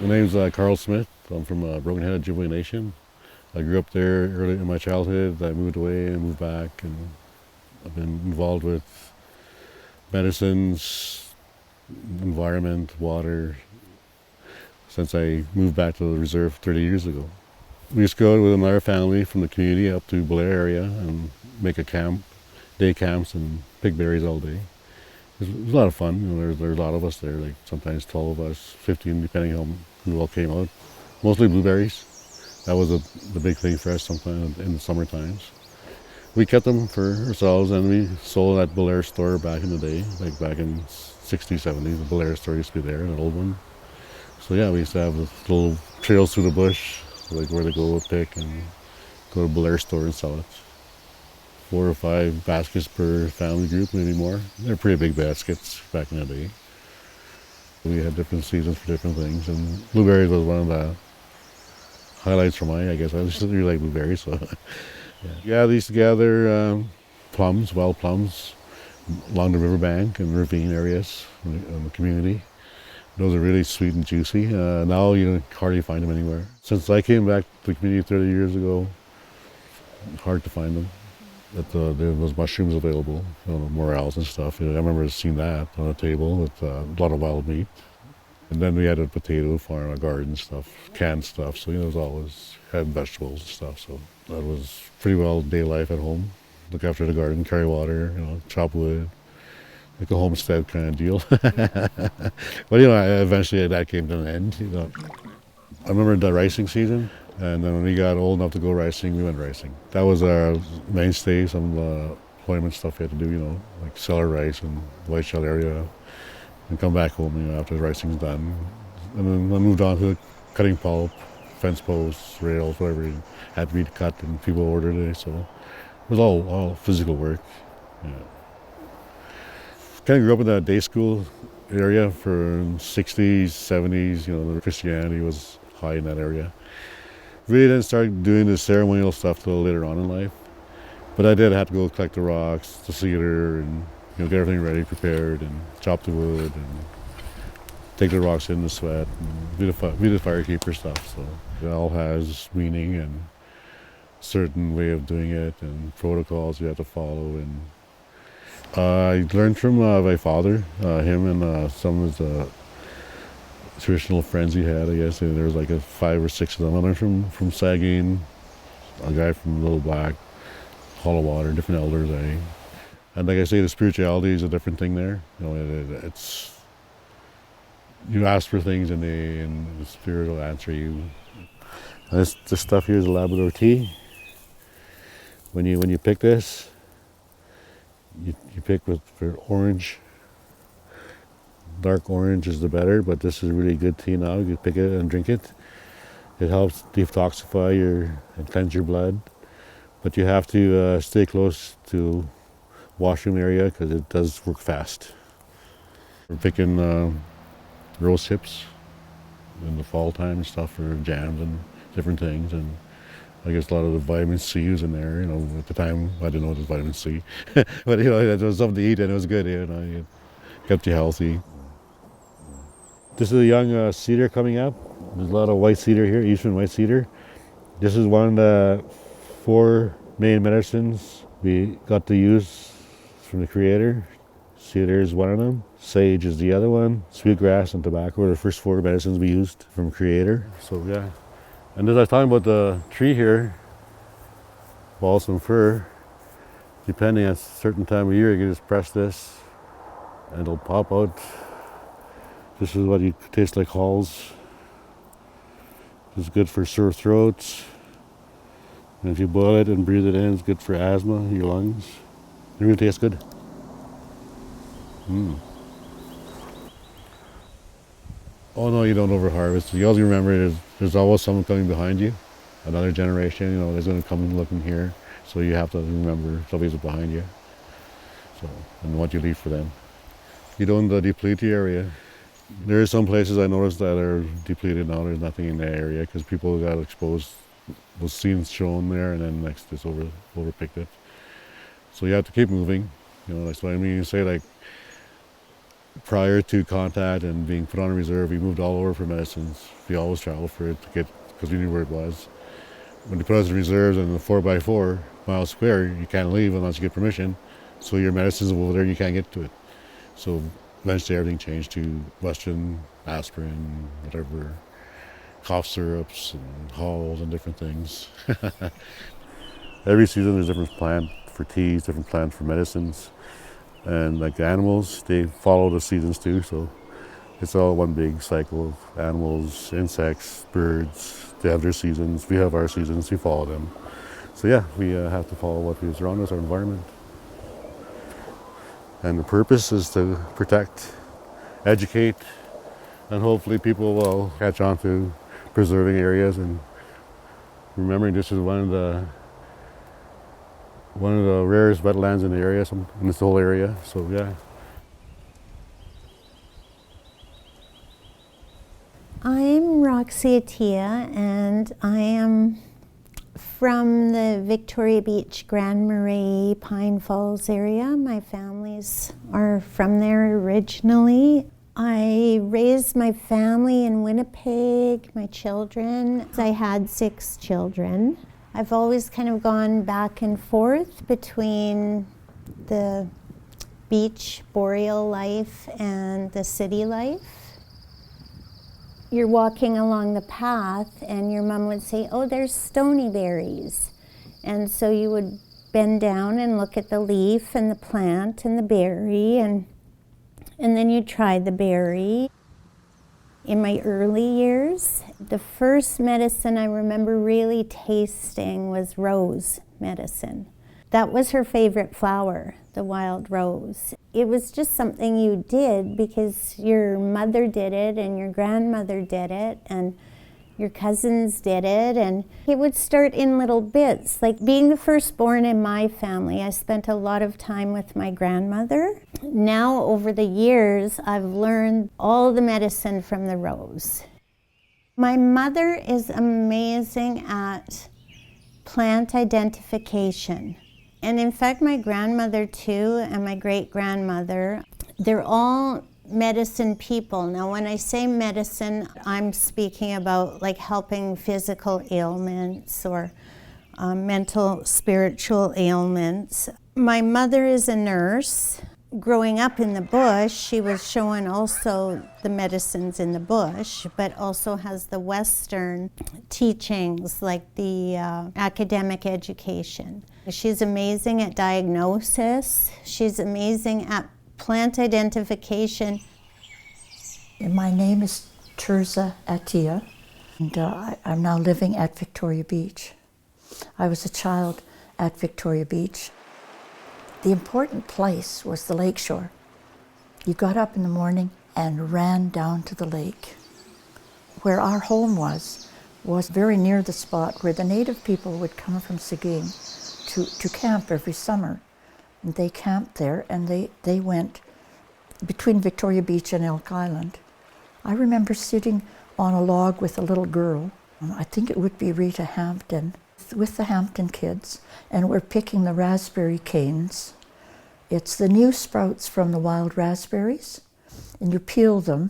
My name's Carl Smith. I'm from Broken Head Ojibwe Nation. I grew up there early in my childhood. I moved away and moved back, and I've been involved with medicines, environment, water, since I moved back to the reserve 30 years ago. We used to go with another family from the community up to Blair area and make a camp, day camps, and pick berries all day. It was a lot of fun. There's a lot of us there, like sometimes 12 of us, 15, depending on who all came out. Mostly blueberries. That was the big thing for us sometimes in the summer times. We kept them for ourselves, and we sold at Belair store back in the day, like back in 60s, 70s. The Belair store used to be there, an old one. So yeah, we used to have little trails through the bush, like where to go pick and go to Belair store and sell it. 4 or 5 baskets per family group, maybe more. They're pretty big baskets back in the day. We had different seasons for different things, and blueberries was one of the highlights for me, I guess. I just really like blueberries, so yeah. They used to gather plums, wild plums, along the riverbank and ravine areas in the community. Those are really sweet and juicy. Now you hardly find them anywhere. Since I came back to the community 30 years ago, hard to find them. There was mushrooms available, morels and stuff. I remember seeing that on a table with a lot of wild meat. And then we had a potato farm, a garden stuff, canned stuff. So, it was always had vegetables and stuff. So that was pretty well day life at home. Look after the garden, carry water, chop wood, like a homestead kind of deal. But, eventually that came to an end. I remember the ricing season. And then when we got old enough to go ricing, we went ricing. That was our mainstay, some employment stuff we had to do, like sell our rice in the Whiteshell area and come back home, after the ricing's done. And then I moved on to cutting pulp, fence posts, rails, whatever had to be cut and people ordered it. So it was all physical work. Yeah. Kind of grew up in that day school area for 60s, 70s, the Christianity was high in that area. Really didn't start doing the ceremonial stuff till later on in life. But I did have to go collect the rocks, the cedar, and get everything ready, prepared, and chop the wood, and take the rocks in the sweat, and be the firekeeper stuff. So it all has meaning and certain way of doing it, and protocols you have to follow. And I learned from my father, him and some of his traditional friends he had, I guess. There was like 5 or 6 of them. I learned from Sagan, a guy from Little Black, Hollow Water, different elders. And like I say, the spirituality is a different thing there. It's you ask for things and the spirit will answer you. This stuff here is a Labrador tea. When you pick this, you pick for orange. Dark orange is the better, but this is really good tea now. You can pick it and drink it. It helps detoxify and cleanse your blood. But you have to stay close to washroom area because it does work fast. We're picking rose hips in the fall time and stuff for jams and different things. And I guess a lot of the vitamin C was in there. At the time I didn't know it was vitamin C, but it was something to eat and it was good. It kept you healthy. This is a young cedar coming up. There's a lot of white cedar here, eastern white cedar. This is one of the 4 main medicines we got to use from the Creator. Cedar is one of them. Sage is the other one. Sweetgrass and tobacco are the first 4 medicines we used from Creator. So yeah. And as I was talking about the tree here, balsam fir, depending on a certain time of year, you can just press this and it'll pop out. This is what it tastes like hulls. It's good for sore throats. And if you boil it and breathe it in, it's good for asthma in your lungs. It really tastes good. Oh no, you don't overharvest. You always remember there's always someone coming behind you. Another generation, there's going to come looking here. So you have to remember somebody's behind you. So, and what you leave for them. You don't deplete the area. There are some places I noticed that are depleted now. There's nothing in the area because people got exposed, was seen shown there, and then next just overpicked it. So you have to keep moving. That's what I mean. You say like Prior to contact and being put on a reserve, we moved all over for medicines. We always traveled for it to get, because we knew where it was. When they put us in reserves in the 4x4 mile square, you can't leave unless you get permission. So your medicines over there, you can't get to it. So eventually everything changed to Western, aspirin, whatever, cough syrups and halls and different things. Every season there's different plant for teas, different plants for medicines. And like the animals, they follow the seasons too, so it's all one big cycle of animals, insects, birds. They have their seasons, we have our seasons, we follow them. So yeah, we have to follow what is around us, our environment. And the purpose is to protect, educate, and hopefully people will catch on to preserving areas and remembering this is one of the rarest wetlands in the area, in this whole area, so yeah. I'm Roxie Ateah, and I am from the Victoria Beach, Grand Marais, Pine Falls area. My families are from there originally. I raised my family in Winnipeg, my children. I had 6 children. I've always kind of gone back and forth between the beach boreal life and the city life. You're walking along the path and your mom would say, oh, there's stony berries. And so you would bend down and look at the leaf and the plant and the berry, and then you'd try the berry. In my early years, the first medicine I remember really tasting was rose medicine. That was her favorite flower, the wild rose. It was just something you did because your mother did it and your grandmother did it and your cousins did it, and it would start in little bits. Like being the firstborn in my family, I spent a lot of time with my grandmother. Now over the years, I've learned all the medicine from the rose. My mother is amazing at plant identification. And in fact, my grandmother too, and my great-grandmother, they're all medicine people. Now, when I say medicine, I'm speaking about like helping physical ailments or mental, spiritual ailments. My mother is a nurse. Growing up in the bush, she was showing also the medicines in the bush, but also has the Western teachings, like the academic education. She's amazing at diagnosis. She's amazing at plant identification. My name is Tirzah Ateah, and I'm now living at Victoria Beach. I was a child at Victoria Beach. The important place was the lakeshore. You got up in the morning and ran down to the lake. Where our home was very near the spot where the native people would come from Seguin to camp every summer. And they camped there, and they went between Victoria Beach and Elk Island. I remember sitting on a log with a little girl, I think it would be Rita Hampton, with the Hampton kids, and we're picking the raspberry canes. It's the new sprouts from the wild raspberries, and you peel them,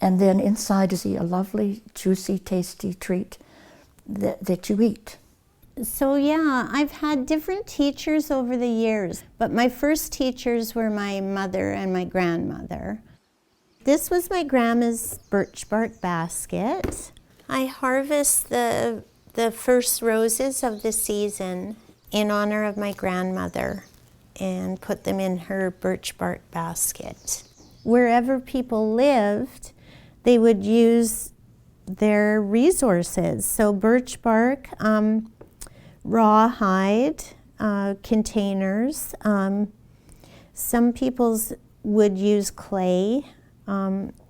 and then inside is a lovely, juicy, tasty treat that you eat. So yeah, I've had different teachers over the years, but my first teachers were my mother and my grandmother. This was my grandma's birch bark basket. I harvest the first roses of the season in honor of my grandmother and put them in her birch bark basket. Wherever people lived, they would use their resources. So birch bark, rawhide containers. Some people would use clay.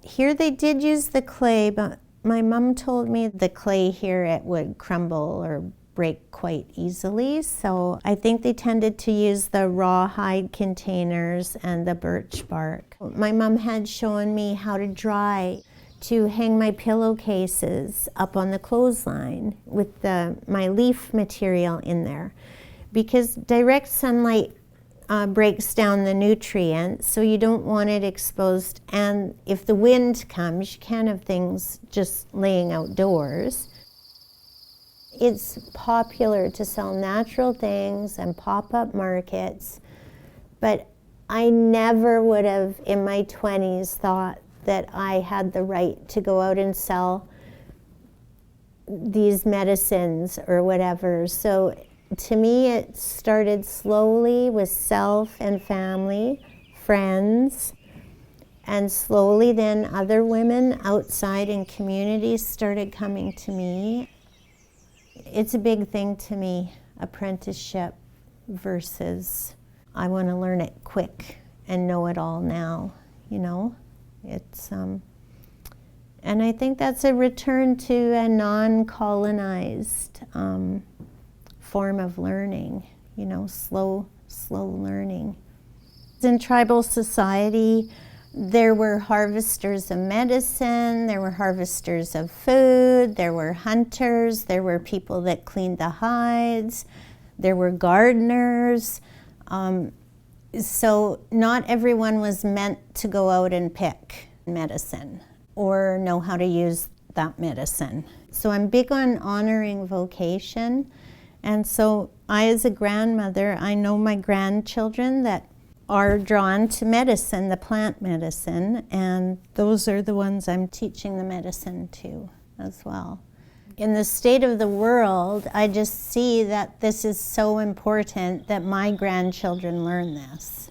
Here they did use the clay, but my mom told me the clay here, it would crumble or break quite easily. So I think they tended to use the rawhide containers and the birch bark. My mom had shown me how to dry, to hang my pillowcases up on the clothesline with my leaf material in there. Because direct sunlight breaks down the nutrients, so you don't want it exposed. And if the wind comes, you can't have things just laying outdoors. It's popular to sell natural things and pop-up markets, but I never would have in my 20s thought that I had the right to go out and sell these medicines or whatever. So to me, it started slowly with self and family, friends, and slowly then other women outside in communities started coming to me. It's a big thing to me, apprenticeship versus I want to learn it quick and know it all now, you know? It's, and I think that's a return to a non-colonized form of learning, you know, slow learning. In tribal society, there were harvesters of medicine, there were harvesters of food, there were hunters, there were people that cleaned the hides, there were gardeners. So not everyone was meant to go out and pick medicine or know how to use that medicine. So I'm big on honoring vocation. And so I, as a grandmother, I know my grandchildren that are drawn to medicine, the plant medicine, and those are the ones I'm teaching the medicine to as well. In the state of the world, I just see that this is so important that my grandchildren learn this.